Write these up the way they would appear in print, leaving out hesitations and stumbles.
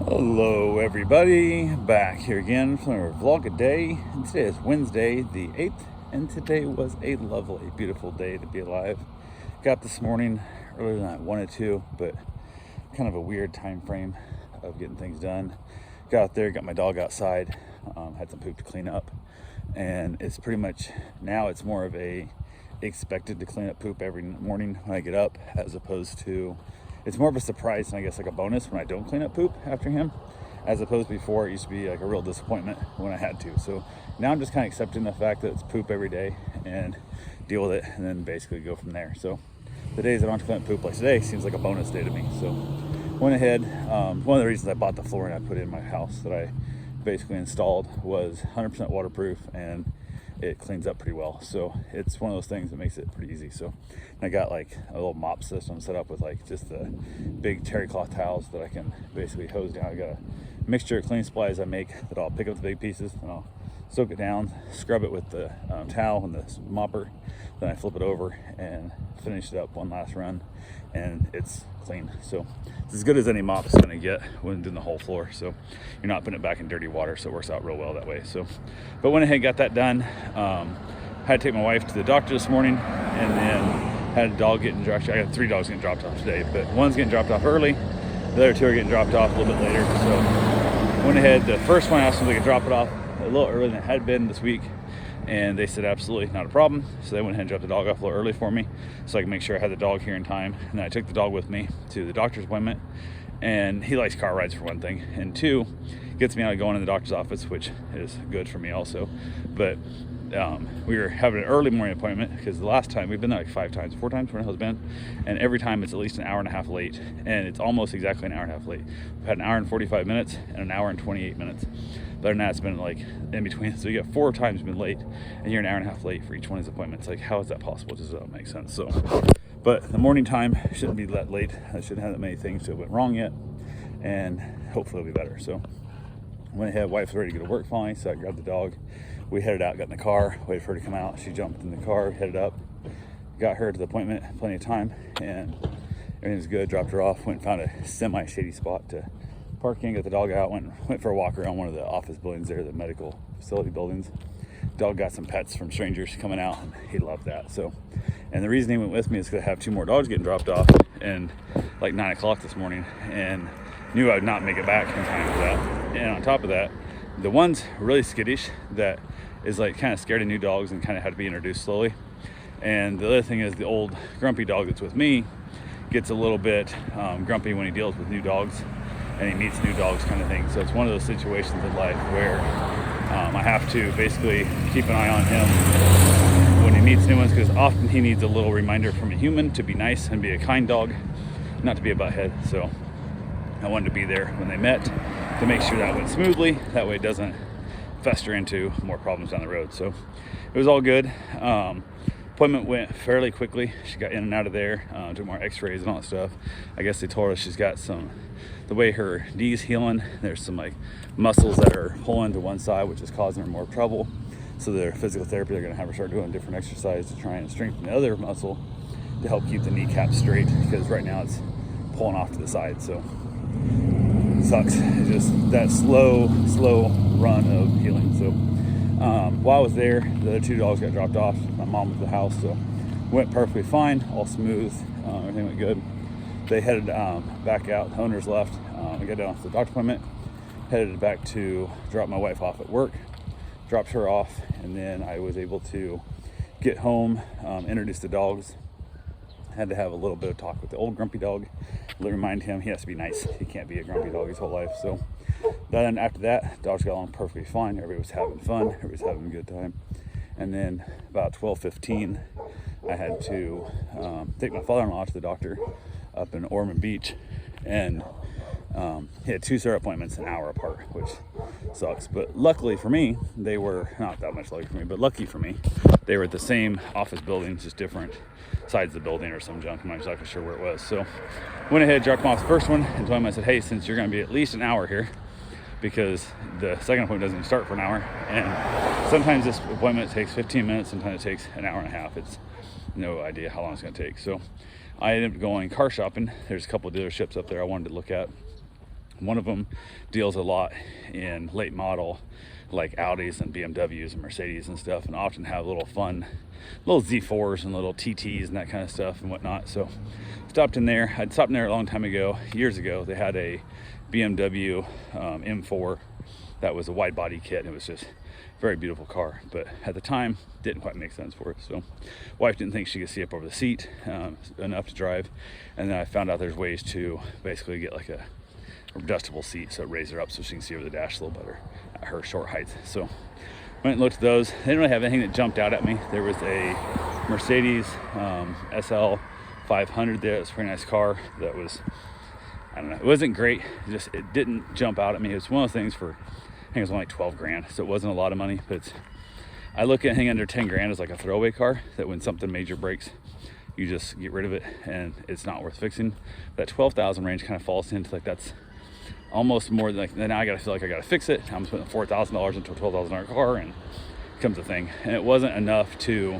Hello everybody, back here again for our vlog a day. And today is Wednesday the 8th, and today was a lovely, beautiful day to be alive. Got this morning earlier than I wanted to, but kind of a weird time frame of getting things done. Got out there, got my dog outside, had some poop to clean up, and it's pretty much, now it's more of a expected to clean up poop every morning when I get up, as opposed to, it's more of a surprise and I guess like a bonus when I don't clean up poop after him, as opposed to before it used to be like a real disappointment when I had to. So now I'm just kind of accepting the fact that it's poop every day and deal with it, and then basically go from there. So the days I don't have to clean up poop like today seems like a bonus day to me. So went ahead, one of the reasons I bought the flooring I put in my house that I basically installed was 100% waterproof, and it cleans up pretty well. So it's one of those things that makes it pretty easy. So I got like a little mop system set up with like just the big terry cloth towels that I can basically hose down. I got a mixture of cleaning supplies I make that I'll pick up the big pieces and I'll soak it down, scrub it with the towel and the mopper, then I flip it over and finish it up one last run, and it's clean. So it's as good as any mop is going to get when doing the whole floor, so you're not putting it back in dirty water, so it works out real well that way. So but went ahead and got that done. Had to take my wife to the doctor this morning, and then had a dog getting dropped. I got 3 dogs getting dropped off today, but one's getting dropped off early, the other 2 are getting dropped off a little bit later. So went ahead, the first one I asked them if they could drop it off a little earlier than it had been this week, and they said absolutely not a problem. So they went ahead and dropped the dog off a little early for me so I could make sure I had the dog here in time. And then I took the dog with me to the doctor's appointment, and he likes car rides for one thing, and 2, gets me out of going in the doctor's office, which is good for me also. But we were having an early morning appointment because the last time we've been there like 4 times for my husband, and every time it's at least an hour and a half late, and it's almost exactly an hour and a half late. We've had an hour and 45 minutes and an hour and 28 minutes. But other than that, it's been like in between. So you got 4 times been late, and you're an hour and a half late for each one of these appointments. Like, how is that possible? It just doesn't make sense. So, but the morning time shouldn't be that late. I shouldn't have that many things that went wrong yet, and hopefully it'll be better. So went ahead, wife's ready to go to work finally, so I grabbed the dog. We headed out, got in the car, waited for her to come out. She jumped in the car, headed up, got her to the appointment, plenty of time, and everything was good. Dropped her off, went and found a semi-shady spot to park in, got the dog out, went for a walk around one of the office buildings there, the medical facility buildings. Dog got some pets from strangers coming out, and he loved that. So, and the reason he went with me is because I have 2 more dogs getting dropped off, and like 9 o'clock this morning, and knew I would not make it back in time for that. And on top of that, the one's really skittish that is like kind of scared of new dogs and kind of had to be introduced slowly. And the other thing is the old grumpy dog that's with me gets a little bit grumpy when he deals with new dogs and he meets new dogs, kind of thing. So it's one of those situations in life where I have to basically keep an eye on him when he meets new ones, because often he needs a little reminder from a human to be nice and be a kind dog, not to be a butthead. So I wanted to be there when they met to make sure that went smoothly. That way it doesn't fester into more problems down the road. So it was all good. Appointment went fairly quickly. She got in and out of there, took more x-rays and all that stuff. I guess they told her she's got the way her knee's healing, there's some like muscles that are pulling to one side, which is causing her more trouble. So their physical therapy, they're gonna have her start doing different exercise to try and strengthen the other muscle to help keep the kneecap straight, because right now it's pulling off to the side. So it sucks. It's just that slow run of healing. So while I was there, the other 2 dogs got dropped off. My mom was at the house, so went perfectly fine, all smooth. Everything went good. They headed back out. The owners left. I got down to the doctor appointment, headed back to drop my wife off at work, dropped her off, and then I was able to get home, introduce the dogs. Had to have a little bit of talk with the old grumpy dog, remind him he has to be nice. He can't be a grumpy dog his whole life. So then after that, dogs got along perfectly fine. Everybody was having fun. Everybody was having a good time. And then about 12:15, I had to take my father-in-law to the doctor up in Ormond Beach, and he had 2 separate appointments an hour apart, which sucks. But luckily for me, they were not that much lucky for me, but lucky for me, they were at the same office building, just different sides of the building or some junk. I'm not exactly sure where it was. So went ahead, dropped him off the first one, and told him, I said, hey, since you're going to be at least an hour here, because the second appointment doesn't even start for an hour, and sometimes this appointment takes 15 minutes, sometimes it takes an hour and a half. It's no idea how long it's going to take. So I ended up going car shopping. There's a couple of dealerships up there I wanted to look at. One of them deals a lot in late model, like Audis and BMWs and Mercedes and stuff, and often have little fun little Z4s and little TTs and that kind of stuff and whatnot. So stopped in there. I'd stopped in there a long time ago, years ago. They had a BMW M4 that was a wide body kit, and it was just a very beautiful car, but at the time didn't quite make sense for it. So wife didn't think she could see up over the seat enough to drive, and then I found out there's ways to basically get like a adjustable seat, so it raises her up so she can see over the dash a little better at her short height. So went and looked at those. They didn't really have anything that jumped out at me. There was a Mercedes SL 500 there. It was a pretty nice car. That was, I don't know, it wasn't great. It didn't jump out at me. It was one of those things for, I think it was only like 12 grand, so it wasn't a lot of money, but I look at anything under 10 grand as like a throwaway car that when something major breaks, you just get rid of it and it's not worth fixing. That 12,000 range kind of falls into like, that's almost more than like, then now I gotta feel like I gotta fix it. I'm spending $4,000 into a $12,000 car, and it becomes a thing. And it wasn't enough to,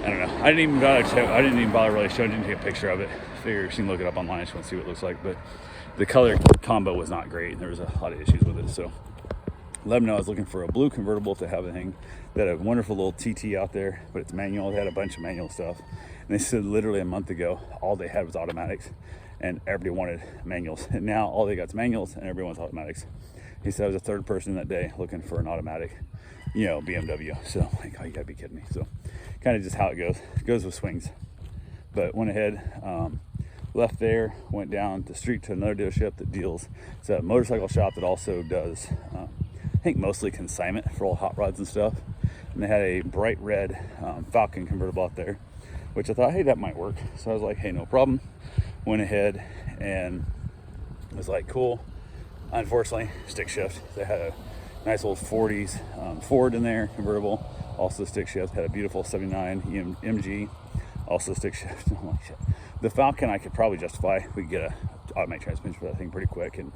I don't know. I didn't even bother really showing. Didn't take a picture of it. Figure she can look it up online. She wants to see what it looks like. But the color combo was not great, and there was a lot of issues with it. So let them know I was looking for a blue convertible if they have anything. They had a wonderful little TT out there, but it's manual. They had a bunch of manual stuff, and they said literally a month ago all they had was automatics, and everybody wanted manuals. And now all they got is manuals, and everyone's automatics. He said I was the third person that day looking for an automatic, BMW. So I'm like, oh, you gotta be kidding me. So kind of just how it goes. It goes with swings. But went ahead, left there, went down the street to another dealership that deals. It's a motorcycle shop that also does, I think mostly consignment for all hot rods and stuff. And they had a bright red Falcon convertible out there, which I thought, hey, that might work. So I was like, hey, no problem. Went ahead and was like, cool. Unfortunately, stick shift. They had a nice old 40s Ford in there, convertible, also stick shift. Had a beautiful 79 MG, also stick shift. I'm like, shit. The Falcon I could probably justify. We could get a automatic transmission for that thing pretty quick, and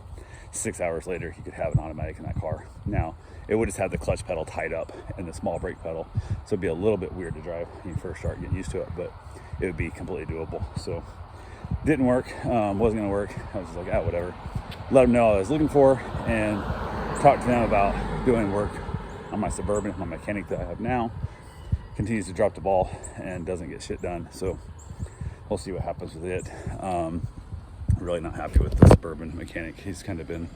6 hours later you could have an automatic in that car. Now it would just have the clutch pedal tied up and the small brake pedal, so it'd be a little bit weird to drive when you first start getting used to it, but it would be completely doable. So didn't work, wasn't gonna work. I was just like, whatever. Let them know what I was looking for and talked to them about doing work on my Suburban. My mechanic that I have now continues to drop the ball and doesn't get shit done, so we'll see what happens with it. I'm really not happy with the Suburban mechanic. He's kind of been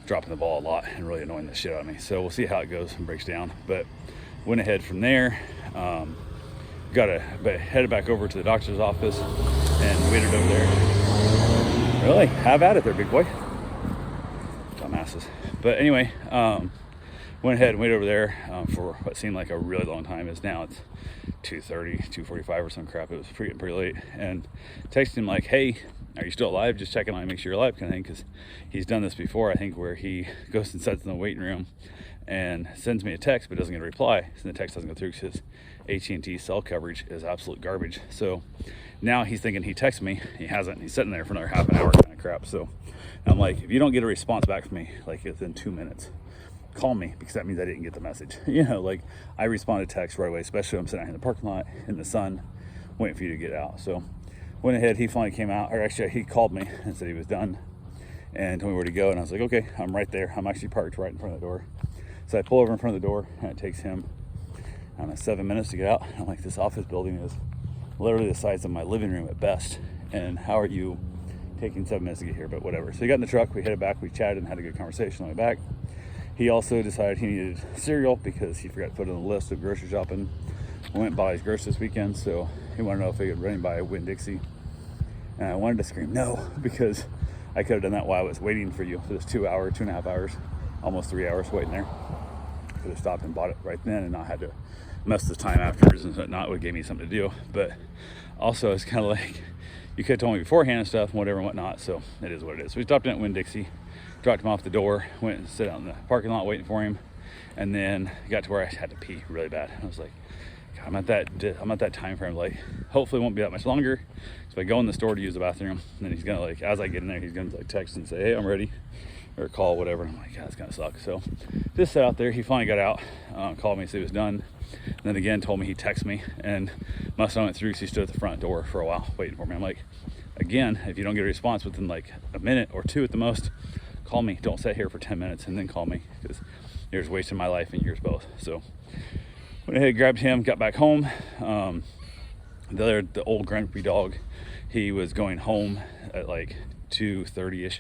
dropping the ball a lot and really annoying the shit out of me, so we'll see how it goes and breaks down. But went ahead from there, headed back over to the doctor's office and waited over there. Really? Have at it there, big boy. Dumbasses. But anyway, went ahead and waited over there for what seemed like a really long time. It's 2:30, 2:45 or some crap. It was getting pretty late, and texted him like, hey, are you still alive? Just checking on you, make sure you're alive, kind of thing, because he's done this before, I think, where he goes and sits in the waiting room and sends me a text but doesn't get a reply, so the text doesn't go through because his AT&T cell coverage is absolute garbage. So now he's thinking he texted me. He hasn't. He's sitting there for another half an hour, kind of crap. So I'm like, if you don't get a response back from me like within 2 minutes, call me, because that means I didn't get the message. Like I responded to text right away, especially when I'm sitting out in the parking lot in the sun waiting for you to get out. So went ahead, he finally came out, or actually he called me and said he was done and told me where to go, and I was like, okay, I'm right there. I'm actually parked right in front of the door. So I pull over in front of the door, and it takes him, 7 minutes to get out. I'm like, this office building is literally the size of my living room at best, and how are you taking 7 minutes to get here? But whatever. So he got in the truck, we headed back, we chatted and had a good conversation on the way back. He also decided he needed cereal because he forgot to put it on the list of grocery shopping. We went and bought his groceries this weekend, so he wanted to know if he could run by Winn-Dixie. And I wanted to scream no, because I could have done that while I was waiting for you for this 2.5 hours, almost 3 hours waiting there. Could have stopped and bought it right then and not had to mess the time afterwards and whatnot. Would give me something to do. But also it's kind of like, you could have told me beforehand and stuff and whatever and whatnot, so it is what it is. So we stopped in at Winn-Dixie, dropped him off the door, went and sat out in the parking lot waiting for him, and then got to where I had to pee really bad. I was like, God, I'm at that time frame, like hopefully it won't be that much longer. So I go in the store to use the bathroom, and then he's gonna, like, as I get in there, he's gonna like text and say, hey, I'm ready, or call, whatever. And I'm like, God, it's gonna suck. So just sat out there. He finally got out, called me, said he was done, and then again told me he'd text me, and must have went through because he stood at the front door for a while waiting for me. I'm like, again, if you don't get a response within like a minute or two at the most, call me. Don't sit here for 10 minutes and then call me, because you're just wasting my life and yours both. So went ahead, grabbed him, got back home. The old grumpy dog, he was going home at like 2:30ish,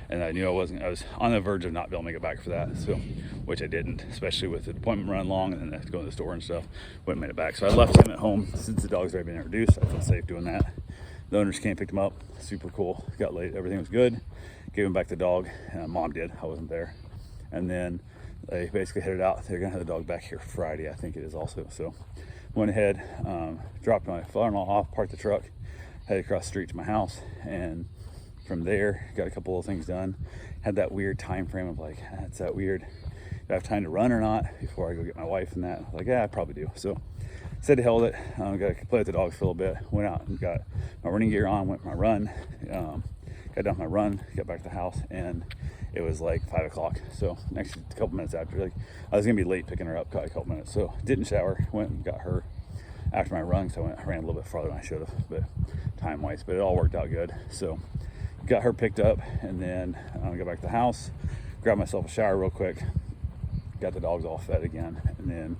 and I knew I was on the verge of not being able to make it back for that, so, which I didn't, especially with the appointment running long and then I had to go to the store and stuff. Wouldn't made it back, so I left him at home. Since the dog's already been introduced, I feel safe doing that. The owners came, picked him up, super cool. Got late, everything was good. Gave him back the dog. Mom did, I wasn't there. And then they basically headed out. They're gonna have the dog back here Friday, I think it is also. So went ahead, dropped my father-in-law off, parked the truck, headed across the street to my house, and from there got a couple of things done. Had that weird time frame of like, it's that weird, do I have time to run or not before I go get my wife and that. Like, yeah, I probably do. So said to hell with it. Got to play with the dogs for a little bit. Went out and got my running gear on, went for my run, got done my run, got back to the house, and it was like 5 o'clock. So next couple minutes after, like, I was gonna be late picking her up, got a couple minutes. So didn't shower, went and got her after my run. So I ran a little bit farther than I should have, but time wise, but it all worked out good. So got her picked up, and then got back to the house, grabbed myself a shower real quick, got the dogs all fed again, and then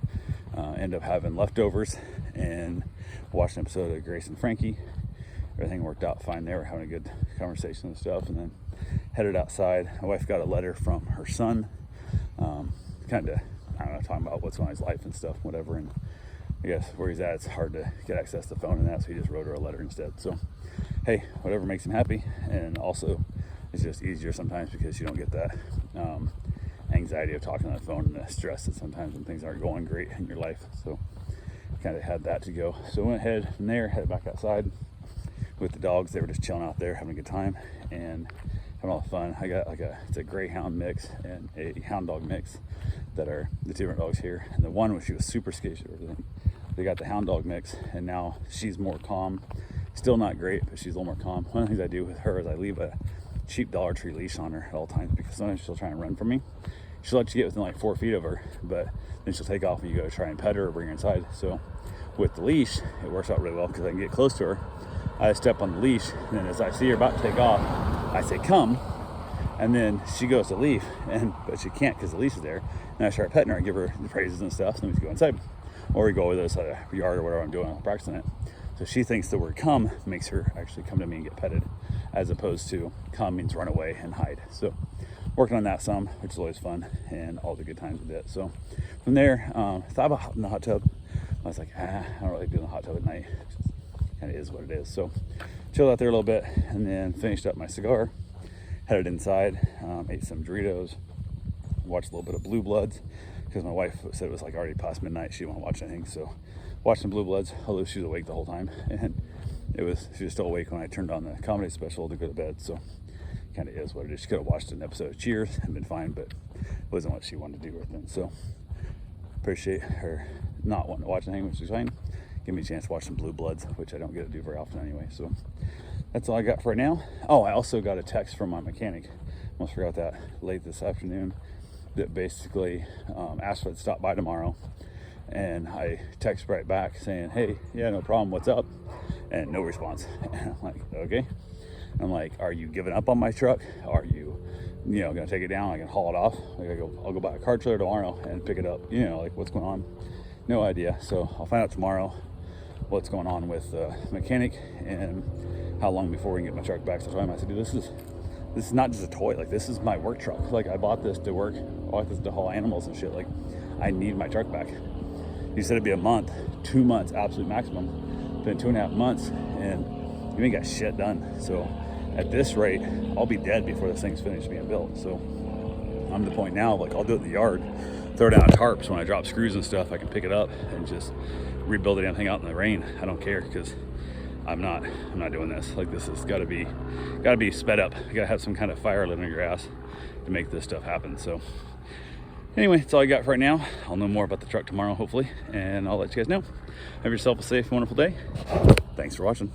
ended up having leftovers and watched an episode of Grace and Frankie. Everything worked out fine. They were having a good conversation and stuff, and then headed outside. My wife got a letter from her son, kind of, I don't know, talking about what's going on in his life and stuff, whatever. And I guess where he's at, it's hard to get access to the phone and that, so he just wrote her a letter instead. So hey, whatever makes him happy. And also it's just easier sometimes because you don't get that anxiety of talking on the phone and the stress that sometimes when things aren't going great in your life. So kind of had that to go. So went ahead from there, headed back outside with the dogs. They were just chilling out there, having a good time and having all the fun. I got like it's a greyhound mix and a hound dog mix that are the two different dogs here. And the one was, she was super skittish or everything. They got the hound dog mix, and now she's more calm. Still not great, but she's a little more calm. One of the things I do with her is I leave a cheap Dollar Tree leash on her at all times, because sometimes she'll try and run from me. She'll let you get within like 4 feet of her, but then she'll take off and you go try and pet her or bring her inside. So with the leash, it works out really well because I can get close to her. I step on the leash, and then as I see her about to take off, I say, come. And then she goes to leave, but she can't because the leash is there. And I start petting her and give her the praises and stuff. So then we go inside, or we go with us at a yard or whatever I'm doing, I'm practicing it. So she thinks the word come makes her actually come to me and get petted, as opposed to come means run away and hide. So working on that some, which is always fun, and all the good times with it. So from there, thought about hopping in the hot tub. I was like, I don't really do the hot tub at night. It just kind of is what it is. So chilled out there a little bit, and then finished up my cigar, headed inside, ate some Doritos, watched a little bit of Blue Bloods, because my wife said it was like already past midnight, she didn't want to watch anything. So watched some Blue Bloods, although she was awake the whole time, and she was still awake when I turned on the comedy special to go to bed. So kind of is what it is. She could have watched an episode of Cheers and been fine, but it wasn't what she wanted to do right then. So appreciate her not wanting to watch anything, which is fine. Give me a chance to watch some Blue Bloods, which I don't get to do very often anyway. So that's all I got for right now. Oh, I also got a text from my mechanic, almost forgot that, late this afternoon, that basically asked for it to stop by tomorrow. And I text right back saying, hey, yeah, no problem, what's up? And no response. And I'm like, okay. I'm like, are you giving up on my truck? Are you gonna take it down? I can haul it off. Like, I'll go buy a car trailer tomorrow and pick it up. Like, what's going on? No idea. So I'll find out tomorrow what's going on with the mechanic and how long before we can get my truck back. So I told him, I said, dude, this is not just a toy. Like, this is my work truck. Like, I bought this to work. I bought this to haul animals and shit. Like, I need my truck back. He said it'd be a month, 2 months, absolute maximum. It's been 2.5 months, and you ain't got shit done. So at this rate, I'll be dead before this thing's finished being built. So I'm to the point now, like, I'll do it in the yard, throw down tarps. When I drop screws and stuff, I can pick it up and just rebuild it and hang out in the rain. I don't care, because I'm not doing this. Like, this has gotta be sped up. You gotta have some kind of fire lit in your ass to make this stuff happen. So anyway, that's all I got for right now. I'll know more about the truck tomorrow, hopefully, and I'll let you guys know. Have yourself a safe, wonderful day. Thanks for watching.